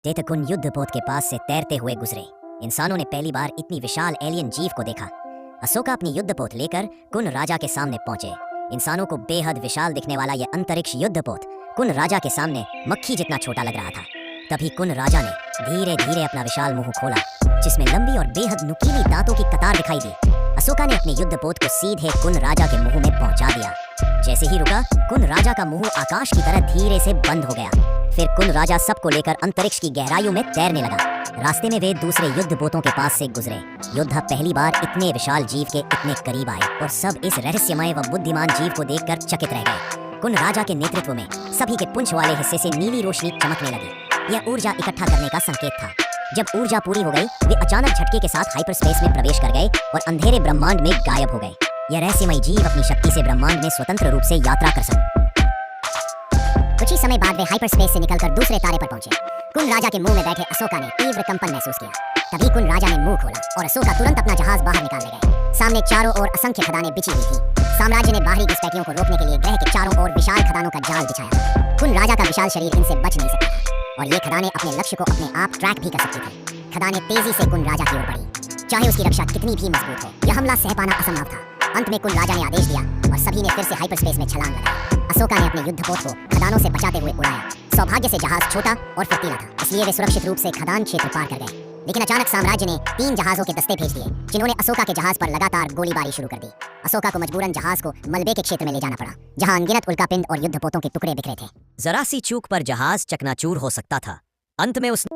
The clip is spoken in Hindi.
टेतकुन युद्धपोत के पास से तैरते हुए गुजरे। इंसानों ने पहली बार इतनी विशाल एलियन जीव को देखा। अशोका अपनी युद्धपोत लेकर कुन राजा के सामने पहुंचे। इंसानों को बेहद विशाल दिखने वाला यह अंतरिक्ष युद्धपोत कुन राजा के सामने मक्खी जितना छोटा लग रहा था। तभी कुन राजा ने धीरे धीरे अपना विशाल मुंह खोला, जिसमें लंबी और बेहद नुकीली दांतों की कतार दिखाई दी। अशोका ने अपनी युद्धपोत को सीधे कुन राजा के मुंह में पहुंचा दिया। जैसे ही रुका, कुन राजा का मुंह आकाश की तरह धीरे से बंद हो गया। फिर कुन राजा सबको लेकर अंतरिक्ष की गहराइयों में तैरने लगा। रास्ते में वे दूसरे युद्धपोतों के पास से गुजरे। योद्धा पहली बार इतने विशाल जीव के इतने करीब आए और सब इस रहस्यमय व बुद्धिमान जीव को देखकर चकित रह गए। कुन राजा के नेतृत्व में सभी के पुंछ वाले हिस्से से नीली रोशनी चमकने लगी। यह ऊर्जा इकट्ठा करने का संकेत था। जब ऊर्जा पूरी हो गई, वे अचानक झटके के साथ हाइपरस्पेस में प्रवेश कर गए और अंधेरे ब्रह्मांड में गायब हो गए। यह रहस्यमय जीव अपनी शक्ति से ब्रह्मांड में स्वतंत्र रूप से यात्रा कर सके। कुछ ही समय बाद वे हाइपरस्पेस से निकलकर दूसरे तारे पर पहुंचे। कुन राजा के मुंह में बैठे अशोका ने तीव्र कंपन महसूस किया। तभी कुन राजा ने मुंह खोला और अशोका तुरंत अपना जहाज बाहर निकाल ले गए। सामने चारों ओर असंख्य खदानें बिछी हुई थी। साम्राज्य ने बाहरी घुसपैठियों को रोकने के लिए ग्रह के चारों ओर विशाल खदानों का जाल बिछाया। कुन राजा का विशाल शरीर इनसे बच नहीं सकता था और ये खदानें अपने लक्ष्य को अपने आप ट्रैक भी कर सकती थी। खदानें तेजी से कुन राजा की ओर बढ़ी। चाहे उसकी रक्षा कितनी भी मजबूत हो, यह हमला सह पाना असंभव था। अंत में कुन राजा ने आदेश दिया और सभी ने फिर से हाइपरस्पेस में छलांग लगाई। अशोका ने अपने युद्धपोत को खदानों से बचाते हुए उड़ाया। सौभाग्य से जहाज छोटा और फुर्तीला था, इसलिए वे सुरक्षित रूप से खदान क्षेत्र पार कर गए। लेकिन अचानक साम्राज्य ने 3 जहाजों के दस्ते भेज दिए, जिन्होंने अशोका के जहाज पर लगातार गोलीबारी शुरू कर दी। अशोका को मजबूरन जहाज को मलबे के क्षेत्र में ले जाना पड़ा, जहां अनगिनत उल्कापिंड और युद्धपोतों के टुकड़े बिखरे थे। जरा सी चूक पर जहाज चकनाचूर हो सकता था। अंत में उस